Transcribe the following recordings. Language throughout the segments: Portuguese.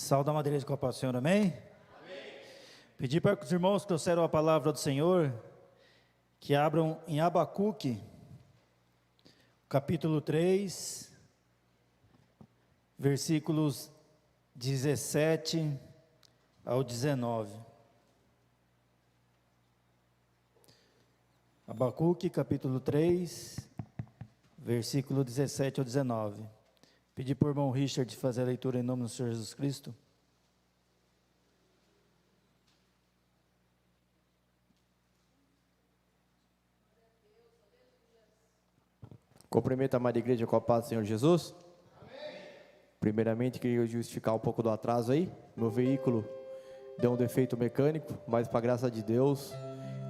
Saúde a madeira com a paz do Senhor, amém? Pedir para que os irmãos que trouxeram a palavra do Senhor, que abram em Abacuque, capítulo 3, versículos 17 ao 19. Abacuque, capítulo 3, versículo 17 ao 19. Pedir para o irmão Richard fazer a leitura em nome do Senhor Jesus Cristo. Cumprimento a amada igreja com a paz do Senhor Jesus. Amém. Primeiramente, queria justificar um pouco do atraso aí. Meu veículo deu um defeito mecânico, mas para a graça de Deus,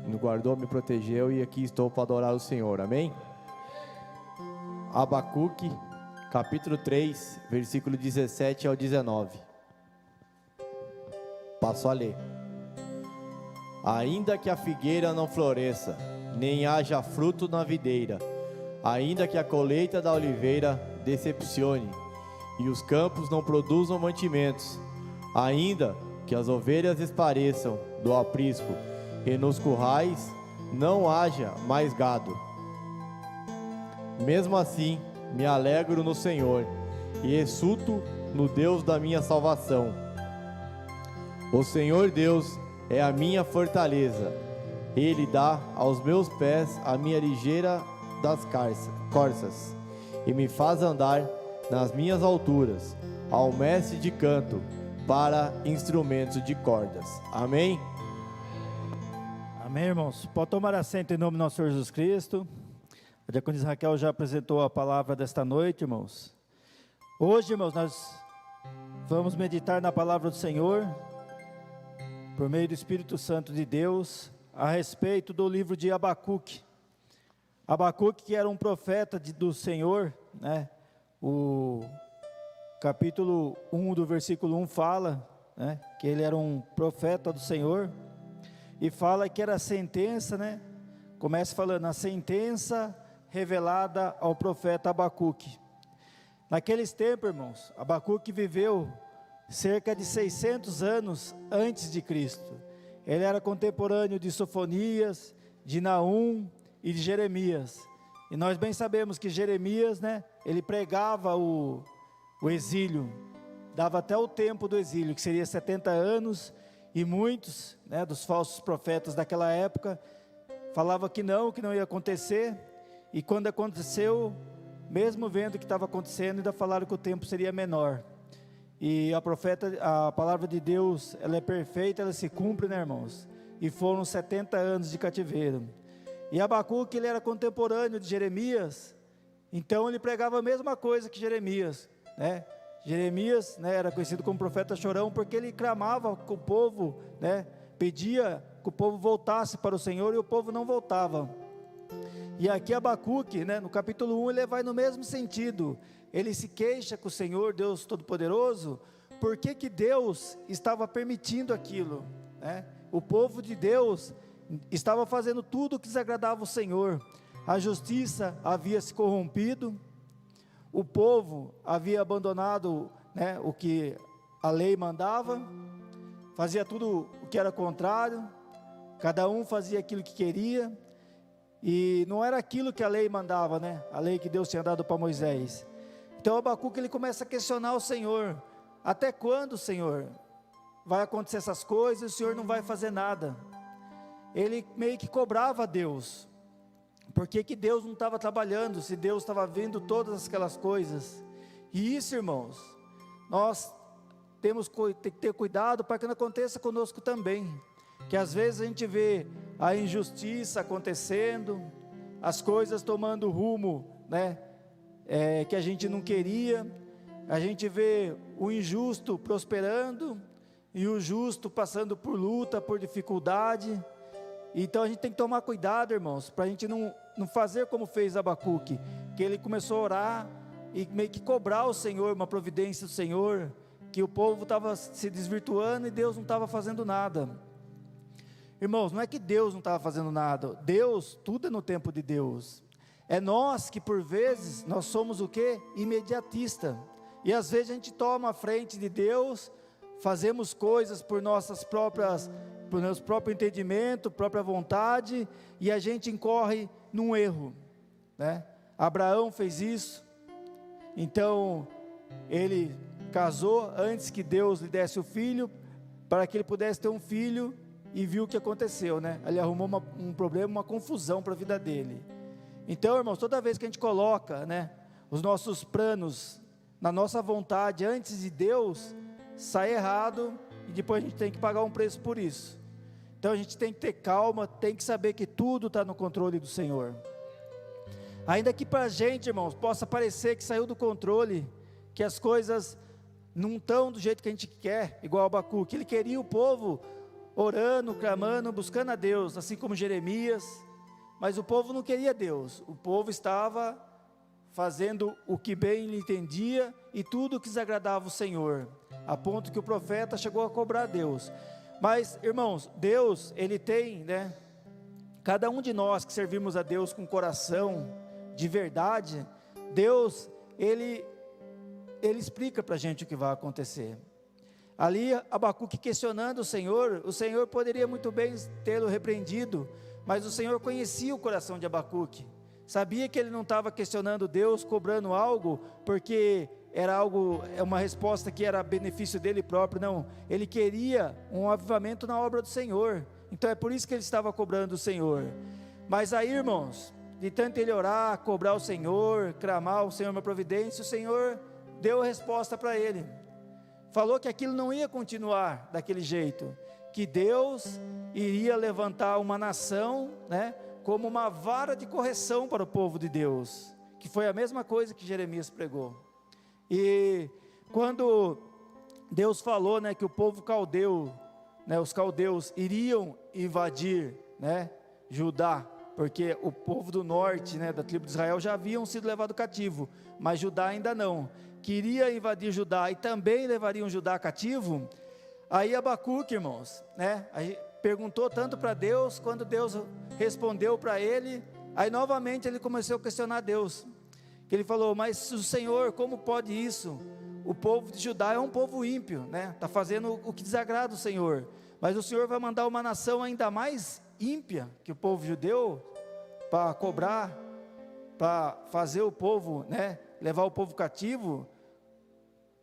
me guardou, me protegeu e aqui estou para adorar o Senhor. Amém? Abacuque, capítulo 3, versículo 17 ao 19. Passo a ler. Ainda que a figueira não floresça, nem haja fruto na videira, ainda que a colheita da oliveira decepcione, e os campos não produzam mantimentos, ainda que as ovelhas espareçam do aprisco, e nos currais não haja mais gado. Mesmo assim, me alegro no Senhor, e exulto no Deus da minha salvação. O Senhor Deus é a minha fortaleza, Ele dá aos meus pés a minha ligeira das corças, e me faz andar nas minhas alturas, ao mestre de canto, para instrumentos de cordas. Amém? Amém, irmãos. Pode tomar assento em nome do nosso Senhor Jesus Cristo. A diaconisa Raquel já apresentou a palavra desta noite, irmãos. Hoje, irmãos, nós vamos meditar na palavra do Senhor, por meio do Espírito Santo de Deus, a respeito do livro de Abacuque. Abacuque, que era um profeta do Senhor, né? O capítulo 1 do versículo 1 fala, né, que ele era um profeta do Senhor, e fala que era a sentença, né? Começa falando, a sentença revelada ao profeta Abacuque. Naqueles tempos, irmãos, Abacuque viveu cerca de 600 anos antes de Cristo. Ele era contemporâneo de Sofonias, de Naum e de Jeremias. E nós bem sabemos que Jeremias, né, ele pregava o exílio, dava até o tempo do exílio, que seria 70 anos, e muitos, né, dos falsos profetas daquela época falavam que não ia acontecer, e quando aconteceu, mesmo vendo o que estava acontecendo, ainda falaram que o tempo seria menor. E a palavra de Deus, ela é perfeita, ela se cumpre, né, irmãos? E foram 70 anos de cativeiro. E Abacuque, ele era contemporâneo de Jeremias, então ele pregava a mesma coisa que Jeremias, né? Jeremias, né, era conhecido como profeta chorão, porque ele clamava com o povo, né, pedia que o povo voltasse para o Senhor, e o povo não voltava. E aqui Abacuque, né, no capítulo 1, ele vai no mesmo sentido. Ele se queixa com o Senhor, Deus Todo-Poderoso, porque que Deus estava permitindo aquilo, né? O povo de Deus estava fazendo tudo o que desagradava o Senhor. A justiça havia se corrompido, o povo havia abandonado, né, o que a lei mandava, fazia tudo o que era contrário, cada um fazia aquilo que queria, e não era aquilo que a lei mandava, né? A lei que Deus tinha dado para Moisés. Então Abacuque, ele começa a questionar o Senhor: até quando, Senhor, vai acontecer essas coisas e o Senhor não vai fazer nada? Ele meio que cobrava a Deus, porque que Deus não estava trabalhando, se Deus estava vendo todas aquelas coisas. E isso, irmãos, nós temos que ter cuidado para que não aconteça conosco também, que às vezes a gente vê a injustiça acontecendo, as coisas tomando rumo, né, que a gente não queria, a gente vê o injusto prosperando, e o justo passando por luta, por dificuldade. Então a gente tem que tomar cuidado, irmãos, para a gente não fazer como fez Abacuque, que ele começou a orar e meio que cobrar o Senhor, uma providência do Senhor, que o povo estava se desvirtuando e Deus não estava fazendo nada. Irmãos, não é que Deus não estava fazendo nada, Deus, tudo é no tempo de Deus. É nós que por vezes, nós somos o quê? Imediatista. E às vezes a gente toma a frente de Deus, fazemos coisas por nosso próprio entendimento, própria vontade, e a gente incorre num erro, né? Abraão fez isso. Então ele casou antes que Deus lhe desse o filho, para que ele pudesse ter um filho, e viu o que aconteceu, né? Ele arrumou um problema, uma confusão para a vida dele. Então, irmãos, toda vez que a gente coloca, né, os nossos planos na nossa vontade antes de Deus, sai errado, e depois a gente tem que pagar um preço por isso. Então a gente tem que ter calma, tem que saber que tudo está no controle do Senhor. Ainda que para a gente, irmãos, possa parecer que saiu do controle, que as coisas não estão do jeito que a gente quer, igual Abacuque. Ele queria o povo orando, clamando, buscando a Deus, assim como Jeremias, mas o povo não queria Deus. O povo estava fazendo o que bem lhe entendia, e tudo que desagradava o Senhor, a ponto que o profeta chegou a cobrar a Deus. Mas, irmãos, Deus, Ele tem, né, cada um de nós que servimos a Deus com coração de verdade, Deus, Ele explica para a gente o que vai acontecer. Ali, Abacuque questionando o Senhor poderia muito bem tê-lo repreendido, mas o Senhor conhecia o coração de Abacuque, sabia que ele não estava questionando Deus, cobrando algo, porque era uma resposta que era benefício dele próprio. Não, ele queria um avivamento na obra do Senhor, então é por isso que ele estava cobrando o Senhor. Mas aí, irmãos, de tanto ele orar, cobrar o Senhor, clamar o Senhor uma providência, o Senhor deu a resposta para ele, falou que aquilo não ia continuar daquele jeito, que Deus iria levantar uma nação, né, como uma vara de correção para o povo de Deus, que foi a mesma coisa que Jeremias pregou. E quando Deus falou, né, que o povo caldeu, né, os caldeus iriam invadir, né, Judá, porque o povo do norte, né, da tribo de Israel já haviam sido levados cativo, mas Judá ainda não, queria invadir Judá e também levariam Judá cativo. Aí Abacuque, irmãos, né, aí perguntou tanto para Deus, quando Deus respondeu para ele, aí novamente ele começou a questionar Deus, que ele falou: mas o Senhor, como pode isso? O povo de Judá é um povo ímpio, né? Está fazendo o que desagrada o Senhor, mas o Senhor vai mandar uma nação ainda mais ímpia que o povo judeu, para cobrar, para fazer o povo, né, levar o povo cativo.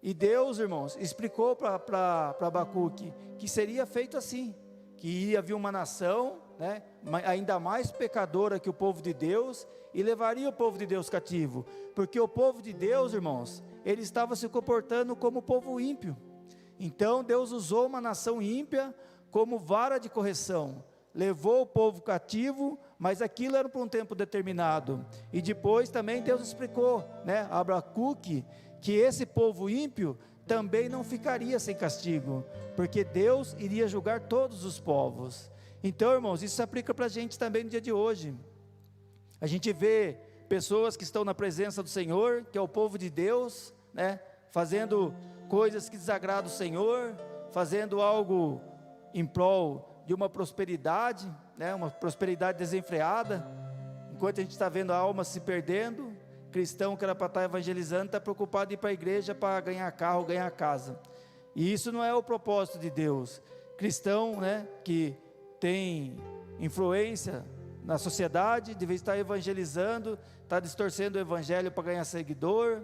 E Deus, irmãos, explicou para Abacuque que seria feito assim, que ia vir uma nação, né, ainda mais pecadora que o povo de Deus, e levaria o povo de Deus cativo, porque o povo de Deus, irmãos, ele estava se comportando como o povo ímpio. Então Deus usou uma nação ímpia como vara de correção, levou o povo cativo, mas aquilo era por um tempo determinado. E depois também Deus explicou, né, a Abacuque, que esse povo ímpio também não ficaria sem castigo, porque Deus iria julgar todos os povos. Então, irmãos, isso se aplica para a gente também no dia de hoje. A gente vê pessoas que estão na presença do Senhor, que é o povo de Deus, né, fazendo coisas que desagradam o Senhor, fazendo algo em prol de uma prosperidade, né, uma prosperidade desenfreada, enquanto a gente está vendo almas se perdendo. Cristão que era para estar evangelizando, está preocupado em ir para a igreja para ganhar carro, ganhar casa, e isso não é o propósito de Deus. Cristão, né, que tem influência na sociedade, devia estar evangelizando, está distorcendo o evangelho para ganhar seguidor,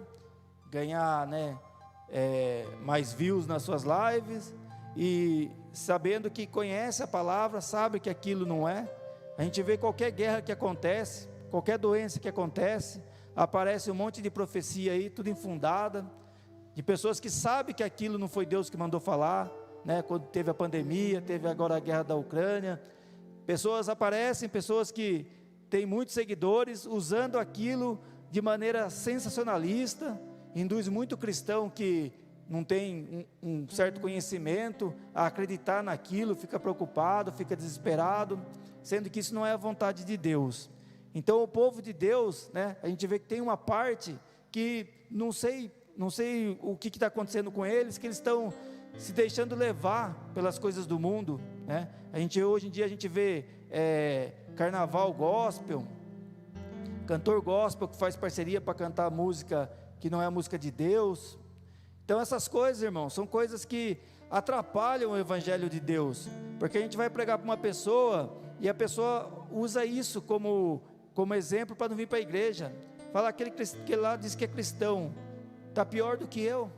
ganhar, né, mais views nas suas lives, e sabendo que conhece a palavra, sabe que aquilo não é. A gente vê qualquer guerra que acontece, qualquer doença que acontece, aparece um monte de profecia aí, tudo infundada, de pessoas que sabem que aquilo não foi Deus que mandou falar, né? Quando teve a pandemia, teve agora a guerra da Ucrânia, aparecem pessoas que têm muitos seguidores, usando aquilo de maneira sensacionalista, induz muito cristão que não tem um certo conhecimento a acreditar naquilo, fica preocupado, fica desesperado, sendo que isso não é a vontade de Deus. Então o povo de Deus, né, a gente vê que tem uma parte que não sei o que está acontecendo com eles, que eles estão se deixando levar pelas coisas do mundo, né? Hoje em dia a gente vê carnaval gospel, cantor gospel que faz parceria para cantar música que não é a música de Deus. Então essas coisas, irmãos, são coisas que atrapalham o evangelho de Deus, porque a gente vai pregar para uma pessoa e a pessoa usa isso como exemplo para não vir para a igreja. Fala, aquele que lá diz que é cristão, está pior do que eu,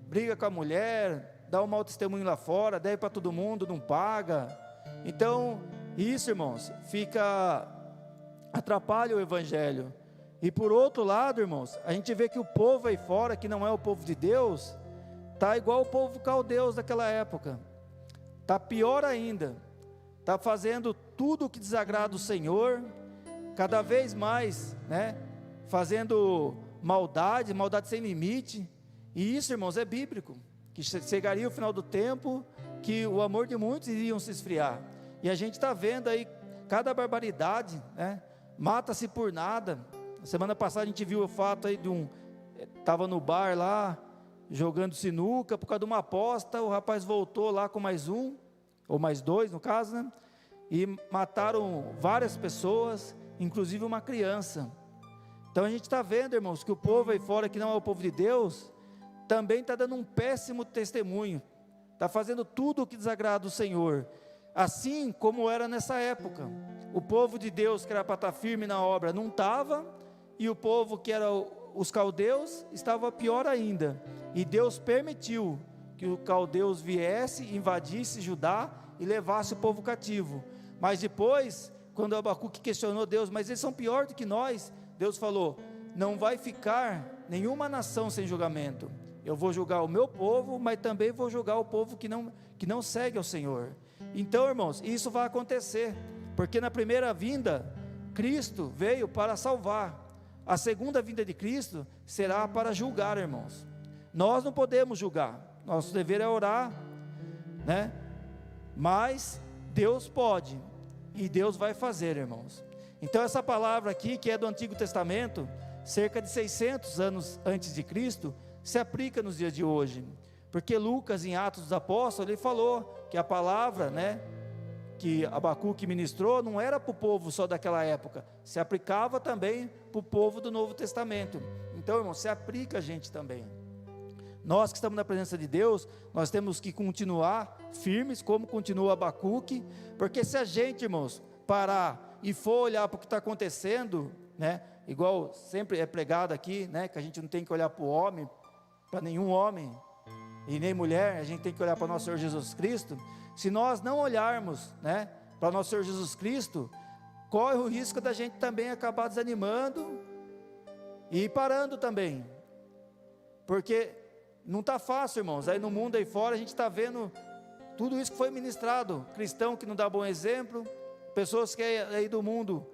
briga com a mulher, dá um mau testemunho lá fora, deve para todo mundo, não paga. Então, isso, irmãos, atrapalha o evangelho. E por outro lado, irmãos, a gente vê que o povo aí fora, que não é o povo de Deus, está igual o povo caldeus daquela época, está pior ainda, está fazendo tudo o que desagrada o Senhor, cada vez mais, né, fazendo maldade sem limite. E isso, irmãos, é bíblico, que chegaria o final do tempo, que o amor de muitos iriam se esfriar, e a gente está vendo aí cada barbaridade, né, mata-se por nada. Semana passada a gente viu o fato aí estava no bar lá, jogando sinuca, por causa de uma aposta, o rapaz voltou lá com mais um, ou mais dois no caso, né, e mataram várias pessoas, inclusive uma criança. Então a gente está vendo, irmãos, que o povo aí fora, que não é o povo de Deus, também está dando um péssimo testemunho, está fazendo tudo o que desagrada o Senhor, assim como era nessa época. O povo de Deus, que era para estar firme na obra, não estava, e o povo que era os caldeus, estava pior ainda, e Deus permitiu que os caldeus viesse, invadisse Judá, e levasse o povo cativo. Mas depois, quando Abacuque questionou Deus, mas eles são pior do que nós, Deus falou, não vai ficar nenhuma nação sem julgamento, eu vou julgar o meu povo, mas também vou julgar o povo que não segue ao Senhor. Então, irmãos, isso vai acontecer, porque na primeira vinda, Cristo veio para salvar, a segunda vinda de Cristo será para julgar, irmãos. Nós não podemos julgar, nosso dever é orar, né? Mas Deus pode, e Deus vai fazer, irmãos. Então essa palavra aqui, que é do Antigo Testamento, cerca de 600 anos antes de Cristo, se aplica nos dias de hoje, porque Lucas, em Atos dos Apóstolos, ele falou que a palavra, né, que Abacuque ministrou, não era para o povo só daquela época, se aplicava também para o povo do Novo Testamento. Então, irmão, se aplica a gente também. Nós que estamos na presença de Deus, nós temos que continuar firmes, como continua Abacuque, porque se a gente, irmãos, parar e for olhar para o que está acontecendo, né, igual sempre é pregado aqui, né, que a gente não tem que olhar para o homem, para nenhum homem, e nem mulher, a gente tem que olhar para o nosso Senhor Jesus Cristo. Se nós não olharmos, né, para o nosso Senhor Jesus Cristo, corre o risco da gente também acabar desanimando e parando também, porque não está fácil, irmãos. Aí no mundo aí fora a gente está vendo tudo isso que foi ministrado, cristão que não dá bom exemplo, pessoas que aí do mundo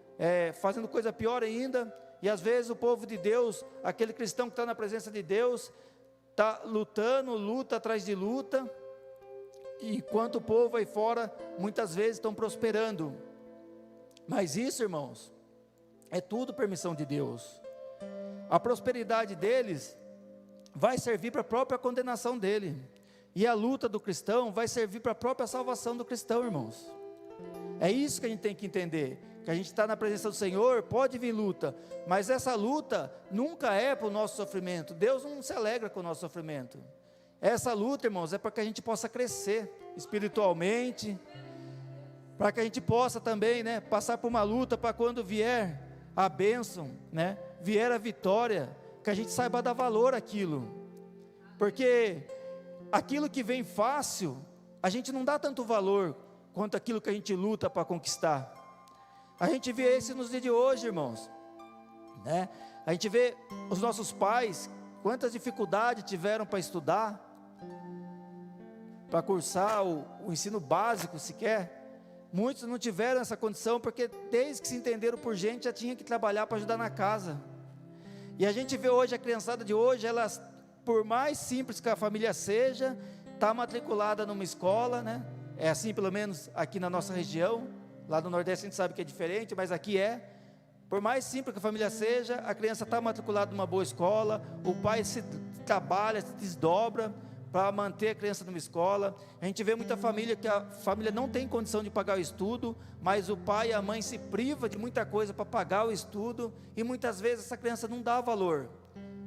fazendo coisa pior ainda, e às vezes o povo de Deus, aquele cristão que está na presença de Deus, está lutando, luta atrás de luta, enquanto o povo aí fora, muitas vezes estão prosperando. Mas isso, irmãos, é tudo permissão de Deus. A prosperidade deles vai servir para a própria condenação dele, e a luta do cristão vai servir para a própria salvação do cristão, irmãos. É isso que a gente tem que entender, que a gente está na presença do Senhor, pode vir luta, mas essa luta nunca é para o nosso sofrimento. Deus não se alegra com o nosso sofrimento. Essa luta, irmãos, é para que a gente possa crescer espiritualmente, para que a gente possa também, né, passar por uma luta, para quando vier a bênção, né, vier a vitória, que a gente saiba dar valor àquilo, porque aquilo que vem fácil, a gente não dá tanto valor, quanto aquilo que a gente luta para conquistar. A gente vê isso nos dias de hoje, irmãos, né? A gente vê os nossos pais, quantas dificuldades tiveram para estudar, para cursar o ensino básico sequer. Muitos não tiveram essa condição, porque desde que se entenderam por gente, já tinha que trabalhar para ajudar na casa. E a gente vê hoje, a criançada de hoje, elas, por mais simples que a família seja, está matriculada numa escola, né? É assim pelo menos aqui na nossa região. Lá no Nordeste a gente sabe que é diferente, mas aqui é. Por mais simples que a família seja, a criança está matriculada numa boa escola, o pai se trabalha, se desdobra para manter a criança numa escola. A gente vê muita família que a família não tem condição de pagar o estudo, mas o pai e a mãe se privam de muita coisa para pagar o estudo, e muitas vezes essa criança não dá valor.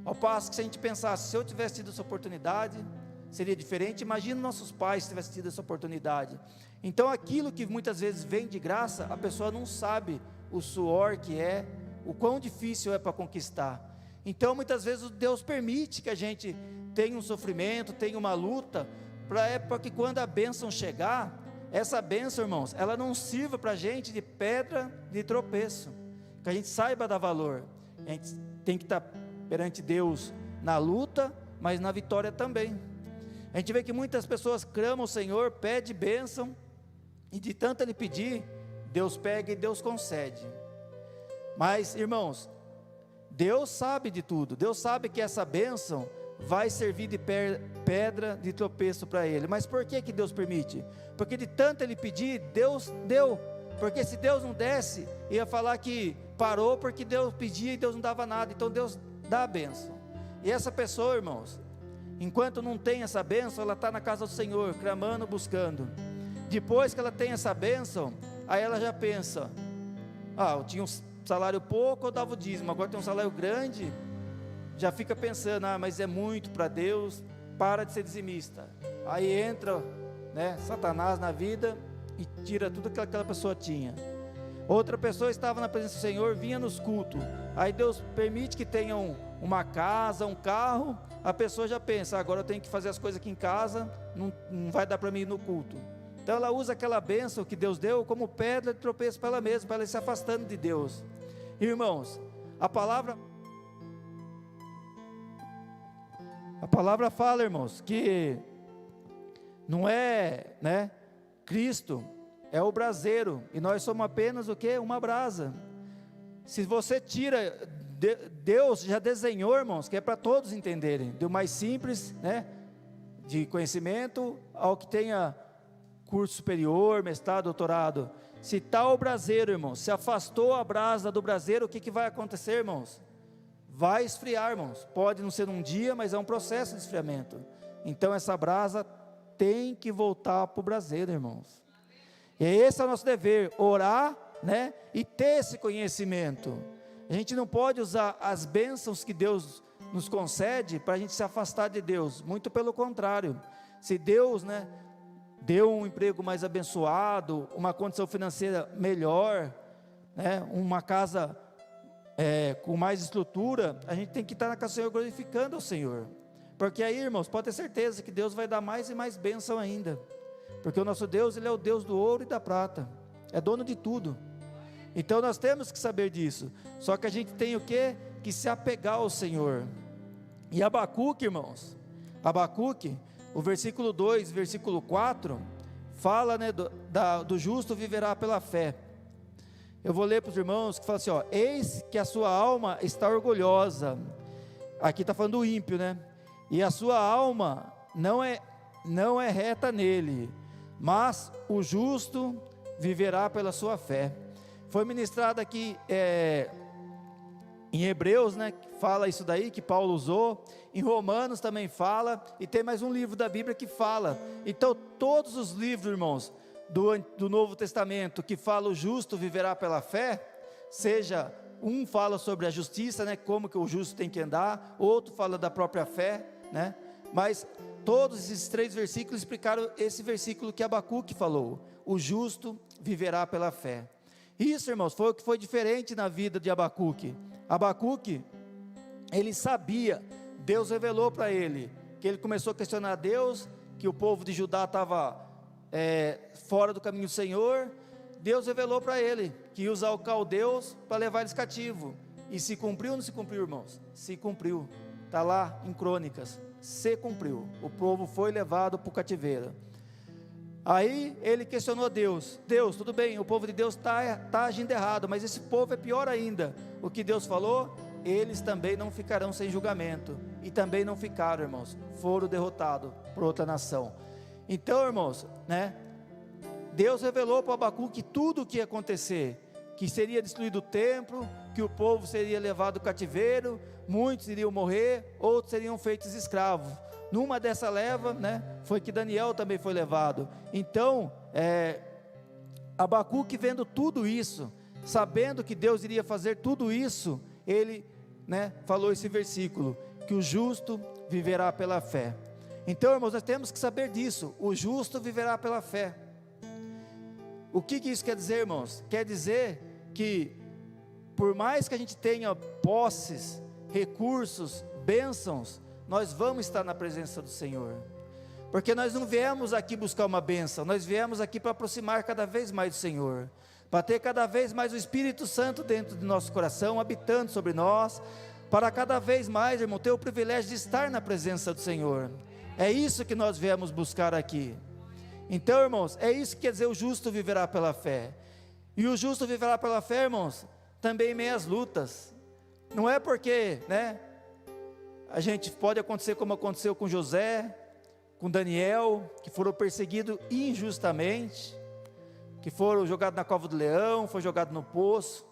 Ao passo que, se a gente pensasse, se eu tivesse tido essa oportunidade, seria diferente. Imagina nossos pais se tivessem tido essa oportunidade. Então aquilo que muitas vezes vem de graça, a pessoa não sabe o suor que é, o quão difícil é para conquistar. Então muitas vezes Deus permite que a gente tenha um sofrimento, tenha uma luta, para que quando a bênção chegar, essa bênção, irmãos, ela não sirva para a gente de pedra de tropeço, que a gente saiba dar valor. A gente tem que estar perante Deus na luta, mas na vitória também. A gente vê que muitas pessoas clamam ao Senhor, pede bênção, e de tanto Ele pedir, Deus pega e Deus concede. Mas, irmãos, Deus sabe de tudo. Deus sabe que essa bênção vai servir de pedra de tropeço para Ele. Mas por que Deus permite? Porque de tanto Ele pedir, Deus deu. Porque se Deus não desse, ia falar que parou porque Deus pedia e Deus não dava nada. Então Deus dá a bênção. E essa pessoa, irmãos, enquanto não tem essa bênção, ela está na casa do Senhor, clamando, buscando. Depois que ela tem essa bênção, aí ela já pensa: eu tinha um salário pouco, eu dava o dízimo, agora tem um salário grande. Já fica pensando: mas é muito para Deus, para de ser dizimista. Aí entra, Satanás na vida e tira tudo que aquela pessoa tinha. Outra pessoa estava na presença do Senhor, vinha nos cultos, aí Deus permite que tenha uma casa, um carro, a pessoa já pensa: agora eu tenho que fazer as coisas aqui em casa, não vai dar para mim ir no culto. Então ela usa aquela bênção que Deus deu como pedra de tropeço para ela mesma, para ela ir se afastando de Deus. Irmãos, a palavra fala, irmãos, que não é, Cristo é o braseiro, e nós somos apenas o quê? Uma brasa. Se você tira, Deus já desenhou, irmãos, que é para todos entenderem, do mais simples, de conhecimento, ao que tenha curso superior, mestrado, doutorado. Se tal braseiro, irmãos, se afastou a brasa do braseiro, o que vai acontecer, irmãos? Vai esfriar, irmãos. Pode não ser num dia, mas é um processo de esfriamento. Então essa brasa tem que voltar para o braseiro, irmãos. E esse é o nosso dever, orar, e ter esse conhecimento. A gente não pode usar as bênçãos que Deus nos concede para a gente se afastar de Deus. Muito pelo contrário. Se Deus, deu um emprego mais abençoado, uma condição financeira melhor, uma casa com mais estrutura, a gente tem que estar na casa do Senhor glorificando ao Senhor. Porque aí, irmãos, pode ter certeza que Deus vai dar mais e mais bênção ainda. Porque o nosso Deus, Ele é o Deus do ouro e da prata, é dono de tudo. Então nós temos que saber disso. Só que a gente tem o quê? Que se apegar ao Senhor. E Abacuque, irmãos, o versículo 2, versículo 4, fala, do justo viverá pela fé. Eu vou ler para os irmãos que fala assim, eis que a sua alma está orgulhosa. Aqui está falando do ímpio, e a sua alma não é reta nele, mas o justo viverá pela sua fé. Foi ministrado aqui em Hebreus, que fala isso daí, que Paulo usou. Em Romanos também fala, e tem mais um livro da Bíblia que fala. Então todos os livros, irmãos, do Novo Testamento, que fala o justo viverá pela fé, seja um fala sobre a justiça, como que o justo tem que andar, outro fala da própria fé, mas todos esses 3 versículos explicaram esse versículo que Abacuque falou: o justo viverá pela fé. Isso, irmãos, foi o que foi diferente na vida de Abacuque. Abacuque, ele sabia, Deus revelou para ele, que ele começou a questionar Deus, que o povo de Judá estava fora do caminho do Senhor. Deus revelou para ele, que ia usar o caldeus para levar eles cativo. E se cumpriu ou não se cumpriu, irmãos? Se cumpriu, está lá em Crônicas, se cumpriu, o povo foi levado para o cativeiro. Aí ele questionou Deus: Deus, tudo bem, o povo de Deus está agindo errado, mas esse povo é pior ainda. O que Deus falou? Eles também não ficarão sem julgamento. E também não ficaram, irmãos, foram derrotados por outra nação. Então, irmãos, Deus revelou para Abacuque tudo o que ia acontecer, que seria destruído o templo, que o povo seria levado ao cativeiro, muitos iriam morrer, outros seriam feitos escravos. Numa dessa leva, foi que Daniel também foi levado. Então, Abacuque, vendo tudo isso, sabendo que Deus iria fazer tudo isso, ele falou esse versículo, que o justo viverá pela fé. Então, irmãos, nós temos que saber disso, o justo viverá pela fé. O que isso quer dizer, irmãos? Quer dizer que, por mais que a gente tenha posses, recursos, bênçãos, nós vamos estar na presença do Senhor, porque nós não viemos aqui buscar uma bênção, nós viemos aqui para aproximar cada vez mais do Senhor, para ter cada vez mais o Espírito Santo dentro do nosso coração, habitando sobre nós, para cada vez mais, irmão, ter o privilégio de estar na presença do Senhor. É isso que nós viemos buscar aqui. Então, irmãos, é isso que quer dizer o justo viverá pela fé. E o justo viverá pela fé, irmãos, também em meio às lutas. Não é porque, a gente pode acontecer como aconteceu com José, com Daniel, que foram perseguidos injustamente, que foram jogados na cova do leão, foi jogado no poço.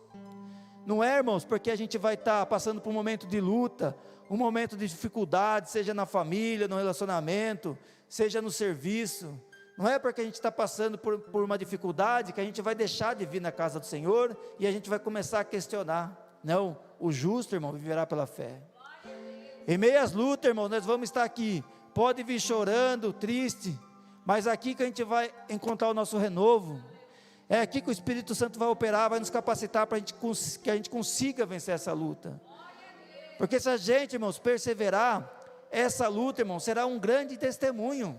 Não é, irmãos, porque a gente vai estar passando por um momento de luta, um momento de dificuldade, seja na família, no relacionamento, seja no serviço. Não é porque a gente está passando por uma dificuldade que a gente vai deixar de vir na casa do Senhor e a gente vai começar a questionar. Não, o justo, irmão, viverá pela fé. Em meio às lutas, irmão, nós vamos estar aqui. Pode vir chorando, triste, mas aqui que a gente vai encontrar o nosso renovo. É aqui que o Espírito Santo vai operar, vai nos capacitar para que a gente consiga vencer essa luta. Porque se a gente, irmãos, perseverar, essa luta, irmão, será um grande testemunho.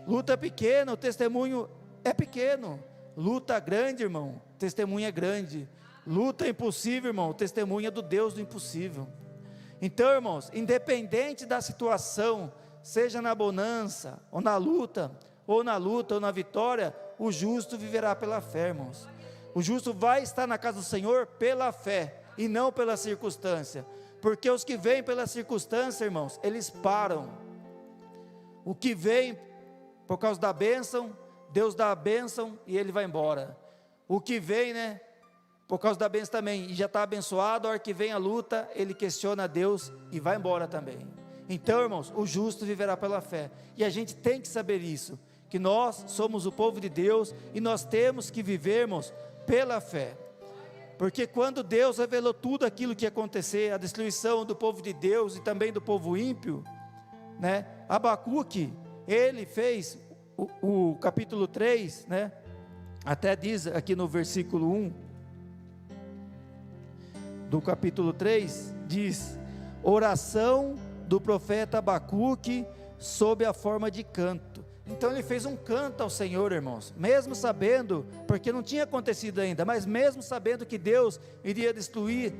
Luta pequena, o testemunho é pequeno. Luta grande, irmão, testemunho é grande. Luta impossível, irmão, o testemunho é do Deus do impossível. Então, irmãos, independente da situação, seja na bonança, ou na luta, ou na vitória, o justo viverá pela fé, irmãos. O justo vai estar na casa do Senhor pela fé, e não pela circunstância. Porque os que vêm pela circunstância, irmãos, eles param. O que vem por causa da bênção, Deus dá a bênção e ele vai embora. O que vem, por causa da bênção também, e já está abençoado, a hora que vem a luta, ele questiona a Deus e vai embora também. Então, irmãos, o justo viverá pela fé. E a gente tem que saber isso, que nós somos o povo de Deus e nós temos que vivermos pela fé. Porque quando Deus revelou tudo aquilo que ia acontecer, a destruição do povo de Deus e também do povo ímpio, Abacuque, ele fez o capítulo 3, até diz aqui no versículo 1, do capítulo 3, diz, oração do profeta Abacuque, sob a forma de canto. Então ele fez um canto ao Senhor, irmãos, mesmo sabendo, porque não tinha acontecido ainda, mas mesmo sabendo que Deus iria destruir,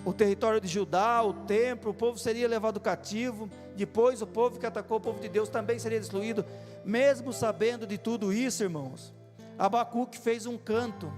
o território de Judá, o templo, o povo seria levado cativo, depois o povo que atacou o povo de Deus também seria destruído, mesmo sabendo de tudo isso, irmãos, Abacuque fez um canto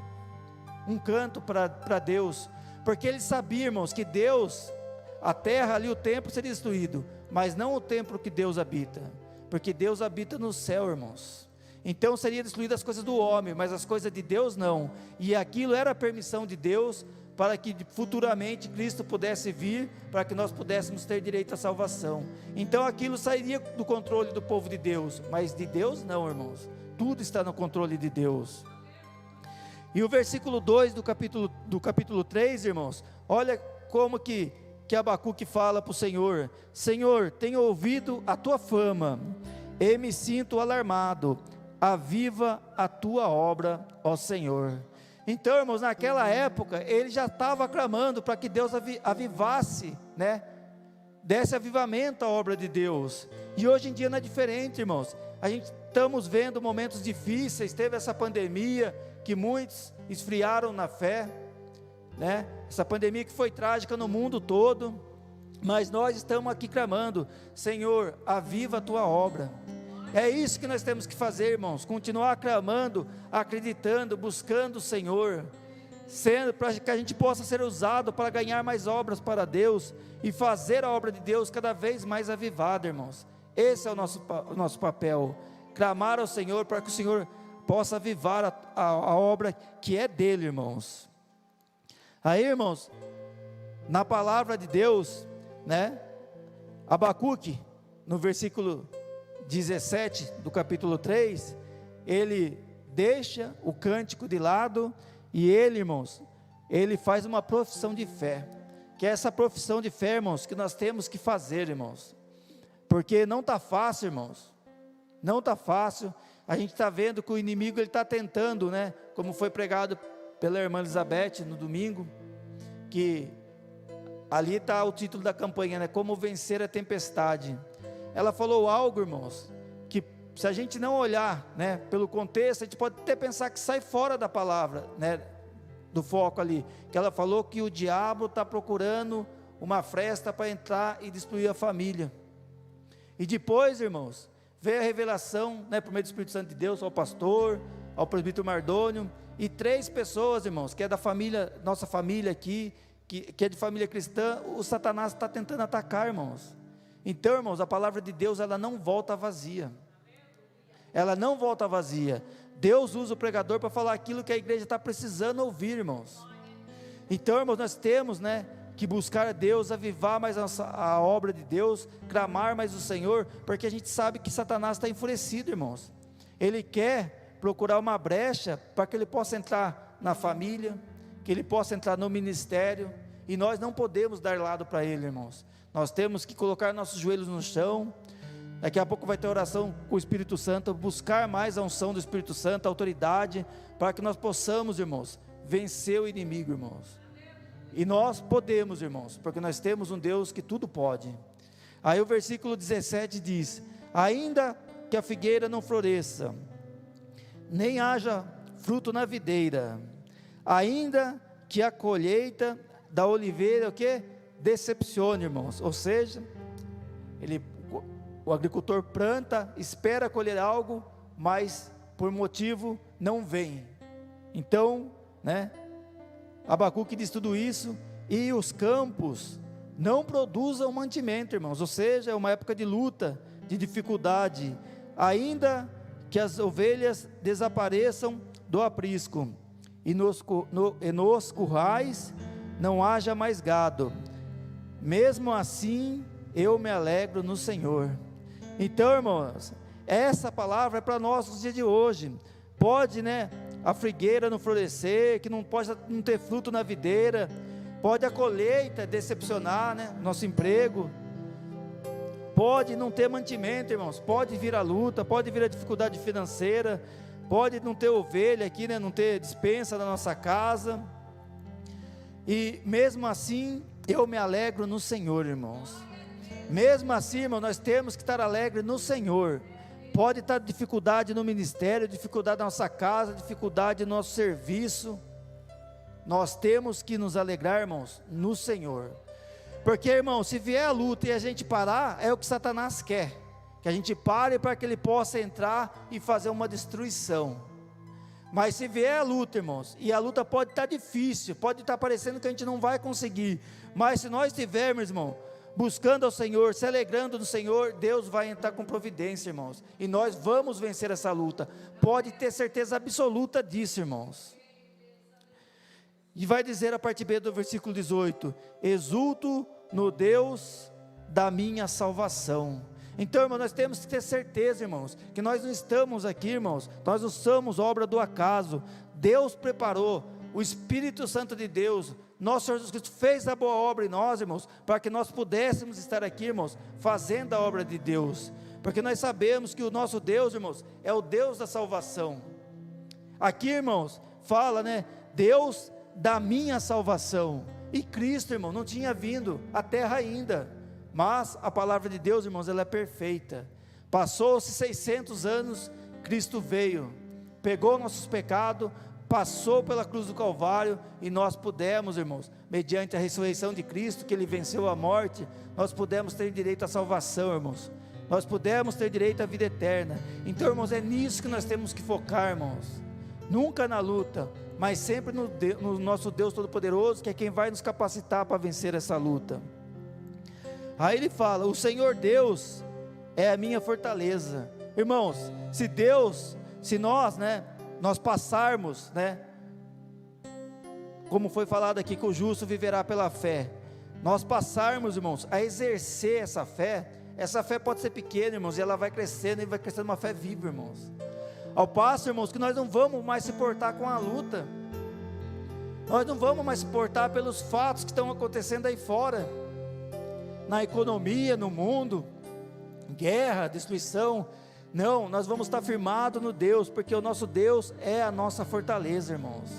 para Deus, porque ele sabia, irmãos, que Deus, a terra ali, o templo seria destruído, mas não o templo que Deus habita, porque Deus habita no céu, irmãos. Então seria destruídas as coisas do homem, mas as coisas de Deus não, e aquilo era a permissão de Deus, para que futuramente Cristo pudesse vir, para que nós pudéssemos ter direito à salvação. Então aquilo sairia do controle do povo de Deus, mas de Deus não, irmãos, tudo está no controle de Deus. E o versículo 2 do capítulo 3, irmãos, olha como que Abacuque fala para o Senhor: Senhor, tenho ouvido a tua fama, e me sinto alarmado, aviva a tua obra, ó Senhor. Então, irmãos, naquela época, ele já estava clamando para que Deus avivasse, desse avivamento à obra de Deus. E hoje em dia não é diferente, irmãos. A gente estamos vendo momentos difíceis, teve essa pandemia, que muitos esfriaram na fé, essa pandemia que foi trágica no mundo todo, mas nós estamos aqui clamando: Senhor, aviva a tua obra. É isso que nós temos que fazer, irmãos, continuar clamando, acreditando, buscando o Senhor, para que a gente possa ser usado para ganhar mais obras para Deus, e fazer a obra de Deus cada vez mais avivada, irmãos. Esse é o nosso papel, clamar ao Senhor, para que o Senhor possa avivar a obra que é dele, irmãos. Aí, irmãos, na palavra de Deus, Abacuque, no versículo 17 do capítulo 3, ele deixa o cântico de lado, e ele, irmãos, ele faz uma profissão de fé, que é essa profissão de fé, irmãos, que nós temos que fazer, irmãos. porque não está fácil, irmãos, não está fácil. A gente está vendo que o inimigo ele está tentando, né, como foi pregado pela irmã Elizabeth no domingo, que ali está o título da campanha, né, como vencer a tempestade. Ela falou algo, irmãos, que se a gente não olhar, né, pelo contexto, a gente pode até pensar que sai fora da palavra, né, do foco ali, que ela falou que o diabo está procurando uma fresta para entrar e destruir a família. E depois, irmãos, veio a revelação, né, por meio do Espírito Santo de Deus, ao pastor, ao presbítero Mardônio, e 3 pessoas, irmãos, que é da família, nossa família aqui, que é de família cristã, o Satanás está tentando atacar, irmãos. Então, irmãos, a palavra de Deus, ela não volta vazia. Ela não volta vazia. Deus usa o pregador para falar aquilo que a igreja está precisando ouvir, irmãos. Então, irmãos, nós temos, né, que buscar a Deus, avivar mais a obra de Deus, clamar mais o Senhor, porque a gente sabe que Satanás está enfurecido, irmãos. Ele quer procurar uma brecha para que ele possa entrar na família, que ele possa entrar no ministério, e nós não podemos dar lado para ele, irmãos. Nós temos que colocar nossos joelhos no chão. Daqui a pouco vai ter oração com o Espírito Santo, buscar mais a unção do Espírito Santo, a autoridade, para que nós possamos, irmãos, vencer o inimigo, irmãos. E nós podemos, irmãos, porque nós temos um Deus que tudo pode. Aí o versículo 17 diz: ainda que a figueira não floresça, nem haja fruto na videira, ainda que a colheita da oliveira, o que? Decepcione, irmãos. Ou seja, o agricultor planta, espera colher algo, mas por motivo não vem. Então, né, Abacuque diz tudo isso, e os campos não produzam mantimento, irmãos, ou seja, é uma época de luta, de dificuldade, ainda que as ovelhas desapareçam do aprisco, e nos currais não haja mais gado, mesmo assim eu me alegro no Senhor. Então, irmãos, essa palavra é para nós nos dias de hoje. Pode, né, a figueira não florescer, que não pode não ter fruto na videira, pode a colheita decepcionar, né, nosso emprego, pode não ter mantimento, irmãos, pode vir a luta, pode vir a dificuldade financeira, pode não ter ovelha aqui, né, não ter despensa na nossa casa, e mesmo assim eu me alegro no Senhor, irmãos. Mesmo assim, irmão, nós temos que estar alegres no Senhor. Pode estar dificuldade no ministério, dificuldade na nossa casa, dificuldade no nosso serviço. Nós temos que nos alegrar, irmãos, no Senhor. Porque, irmão, se vier a luta e a gente parar, é o que Satanás quer. Que a gente pare para que ele possa entrar e fazer uma destruição. Mas se vier a luta, irmãos, e a luta pode estar difícil, pode estar parecendo que a gente não vai conseguir. Mas se nós estivermos, irmão, buscando ao Senhor, se alegrando no Senhor, Deus vai entrar com providência, irmãos, e nós vamos vencer essa luta, pode ter certeza absoluta disso, irmãos. E vai dizer a parte B do versículo 18: exulto no Deus da minha salvação. Então, irmão, nós temos que ter certeza, irmãos, que nós não estamos aqui, irmãos, nós não somos obra do acaso. Deus preparou, o Espírito Santo de Deus, nosso Senhor Jesus Cristo fez a boa obra em nós, irmãos, para que nós pudéssemos estar aqui, irmãos, fazendo a obra de Deus, porque nós sabemos que o nosso Deus, irmãos, é o Deus da salvação. Aqui, irmãos, fala, né, Deus da minha salvação, e Cristo, irmão, não tinha vindo à terra ainda, mas a palavra de Deus, irmãos, ela é perfeita. Passou-se 600 anos, Cristo veio, pegou nossos pecados, passou pela cruz do Calvário, e nós pudemos, irmãos, mediante a ressurreição de Cristo, que Ele venceu a morte, nós pudemos ter direito à salvação, irmãos, nós pudemos ter direito à vida eterna. Então, irmãos, é nisso que nós temos que focar, irmãos, nunca na luta, mas sempre no nosso Deus Todo-Poderoso, que é quem vai nos capacitar para vencer essa luta. Aí ele fala: o Senhor Deus é a minha fortaleza. Irmãos, se nós, né, nós passarmos, né, como foi falado aqui, que o justo viverá pela fé, nós passarmos, irmãos, a exercer essa fé pode ser pequena, irmãos, e ela vai crescendo, e vai crescendo uma fé viva, irmãos, ao passo, irmãos, que nós não vamos mais se portar com a luta, nós não vamos mais se portar pelos fatos que estão acontecendo aí fora, na economia, no mundo, guerra, destruição. Não, nós vamos estar firmados no Deus, porque o nosso Deus é a nossa fortaleza, irmãos.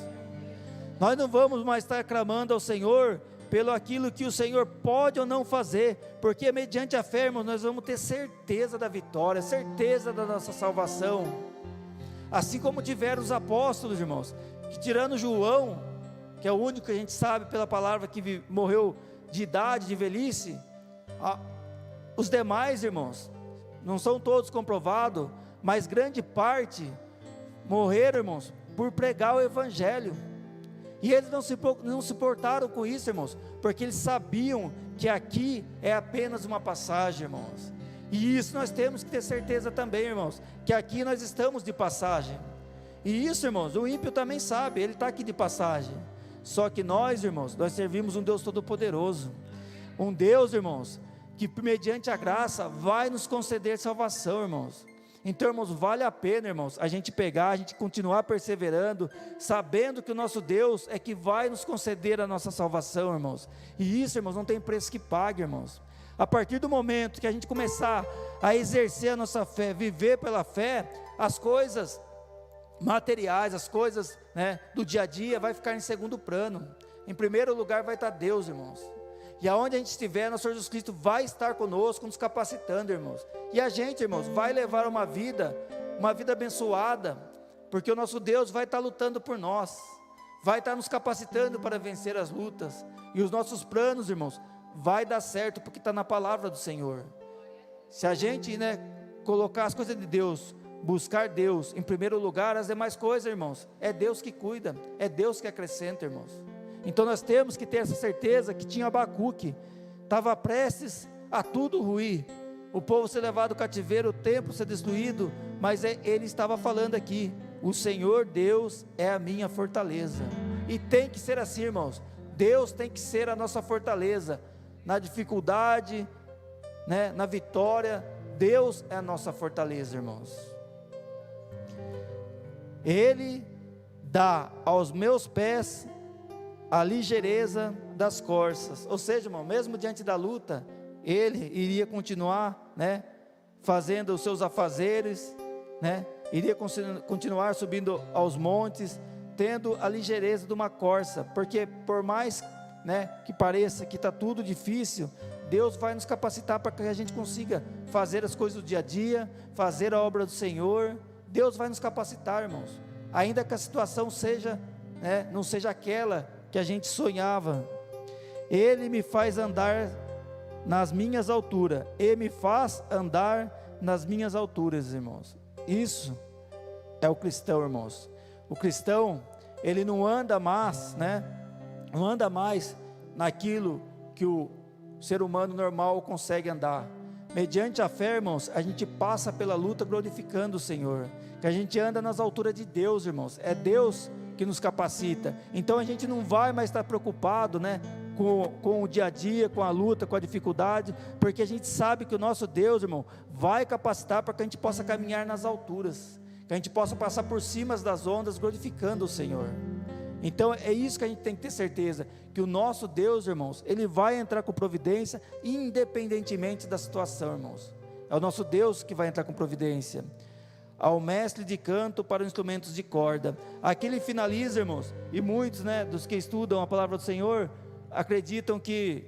Nós não vamos mais estar clamando ao Senhor pelo aquilo que o Senhor pode ou não fazer, porque mediante a fé, irmãos, nós vamos ter certeza da vitória, certeza da nossa salvação. Assim como tiveram os apóstolos, irmãos, que tirando João, que é o único que a gente sabe pela palavra que morreu de idade, de velhice, os demais, irmãos, não são todos comprovados, mas grande parte morreram, irmãos, por pregar o Evangelho. E eles não se importaram com isso, irmãos, porque eles sabiam que aqui é apenas uma passagem, irmãos. E isso nós temos que ter certeza também, irmãos, que aqui nós estamos de passagem. E isso, irmãos, o ímpio também sabe, ele está aqui de passagem. Só que nós, irmãos, nós servimos um Deus Todo-Poderoso, um Deus, irmãos, que mediante a graça vai nos conceder salvação, irmãos. Então, irmãos, vale a pena, irmãos, a gente continuar perseverando, sabendo que o nosso Deus é que vai nos conceder a nossa salvação, irmãos. E isso, irmãos, não tem preço que pague, irmãos. A partir do momento que a gente começar a exercer a nossa fé, viver pela fé, as coisas materiais, as coisas, né, do dia a dia vai ficar em segundo plano. Em primeiro lugar vai estar Deus, irmãos. E aonde a gente estiver, nosso Senhor Jesus Cristo vai estar conosco, nos capacitando, irmãos. E a gente, irmãos, vai levar uma vida abençoada, porque o nosso Deus vai estar lutando por nós, vai estar nos capacitando para vencer as lutas. E os nossos planos, irmãos, vai dar certo, porque está na palavra do Senhor. Se a gente, né, colocar as coisas de Deus, buscar Deus em primeiro lugar, as demais coisas, irmãos, é Deus que cuida, é Deus que acrescenta, irmãos. Então nós temos que ter essa certeza que tinha Abacuque, estava prestes a tudo ruir, o povo ser levado ao cativeiro, o templo ser destruído, mas ele estava falando aqui, o Senhor Deus é a minha fortaleza. E tem que ser assim, irmãos, Deus tem que ser a nossa fortaleza, na dificuldade, né, na vitória, Deus é a nossa fortaleza, irmãos. Ele dá aos meus pés a ligeireza das corças. Ou seja, irmão, mesmo diante da luta, ele iria continuar, né, fazendo os seus afazeres, né, iria continuar subindo aos montes, tendo a ligeireza de uma corça, porque por mais, né, que pareça que está tudo difícil, Deus vai nos capacitar para que a gente consiga fazer as coisas do dia a dia, fazer a obra do Senhor. Deus vai nos capacitar, irmãos, ainda que a situação seja, né, não seja aquela que a gente sonhava. Ele me faz andar nas minhas alturas, Ele me faz andar nas minhas alturas, irmãos. Isso é o cristão, irmãos. O cristão, ele não anda mais, né, não anda mais naquilo que o ser humano normal consegue andar. Mediante a fé, irmãos, a gente passa pela luta glorificando o Senhor, que a gente anda nas alturas de Deus, irmãos. É Deus que nos capacita. Então a gente não vai mais estar preocupado, né, com o dia a dia, com a luta, com a dificuldade, porque a gente sabe que o nosso Deus, irmão, vai capacitar para que a gente possa caminhar nas alturas, que a gente possa passar por cima das ondas glorificando o Senhor. Então é isso que a gente tem que ter certeza, que o nosso Deus, irmãos, Ele vai entrar com providência, independentemente da situação, irmãos. É o nosso Deus que vai entrar com providência. Ao mestre de canto para instrumentos de corda. Aqui ele finaliza, irmãos, e muitos, né, dos que estudam a palavra do Senhor, acreditam que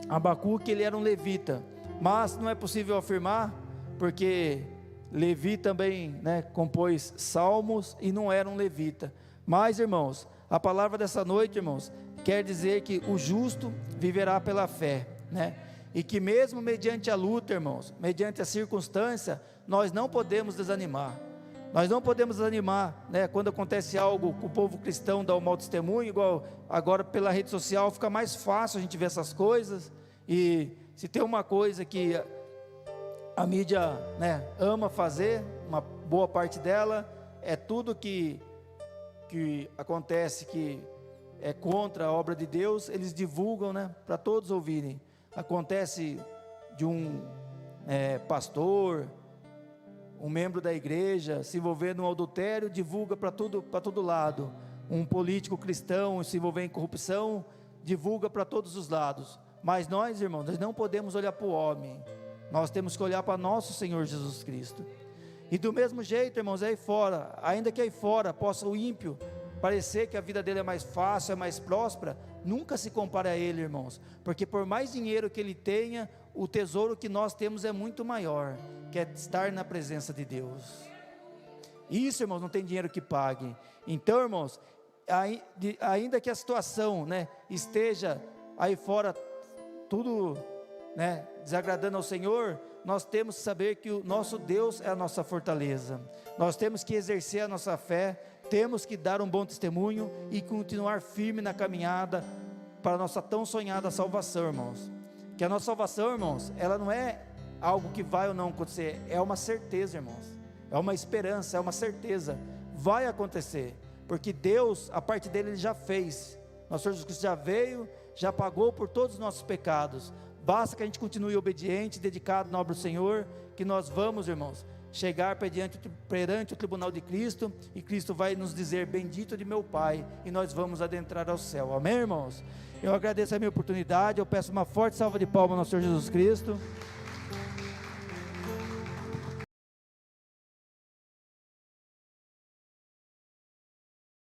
Abacuque ele era um levita, mas não é possível afirmar, porque Levi também, né, compôs salmos e não era um levita. Mas, irmãos, a palavra dessa noite, irmãos, quer dizer que o justo viverá pela fé, né? E que mesmo mediante a luta, irmãos, mediante a circunstância, nós não podemos desanimar. Nós não podemos desanimar, né? Quando acontece algo com o povo cristão dá um mau testemunho, igual agora pela rede social fica mais fácil a gente ver essas coisas. E se tem uma coisa que a mídia, né, ama fazer, uma boa parte dela, é tudo que acontece que é contra a obra de Deus, eles divulgam, né, para todos ouvirem. Acontece de um pastor, um membro da igreja se envolver num adultério, divulga para todo lado. Um político cristão se envolver em corrupção, divulga para todos os lados. Mas nós, irmãos, nós não podemos olhar para o homem, Nós temos que olhar para nosso Senhor Jesus Cristo. E do mesmo jeito, irmãos, aí fora, ainda que aí fora possa o ímpio parecer que a vida dele é mais fácil, é mais próspera, nunca se compare a ele, irmãos, porque por mais dinheiro que ele tenha, o tesouro que nós temos é muito maior, que é estar na presença de Deus. Isso, irmãos, não tem dinheiro que pague. Então, irmãos, ainda que a situação, né, esteja aí fora tudo, né, desagradando ao Senhor, nós temos que saber que o nosso Deus é a nossa fortaleza. Nós temos que exercer a nossa fé, temos que dar um bom testemunho e continuar firme na caminhada para a nossa tão sonhada salvação, irmãos. Que a nossa salvação, irmãos, ela não é algo que vai ou não acontecer, é uma certeza, irmãos. É uma esperança, é uma certeza. Vai acontecer, porque Deus, a parte dele, Ele já fez. Nosso Senhor Jesus Cristo já veio, já pagou por todos os nossos pecados. Basta que a gente continue obediente, dedicado na obra do Senhor, que nós vamos, irmãos, chegar perante o tribunal de Cristo, e Cristo vai nos dizer: bendito de meu Pai, e nós vamos adentrar ao céu. Amém, irmãos? Eu agradeço a minha oportunidade, eu peço uma forte salva de palmas ao Senhor Jesus Cristo.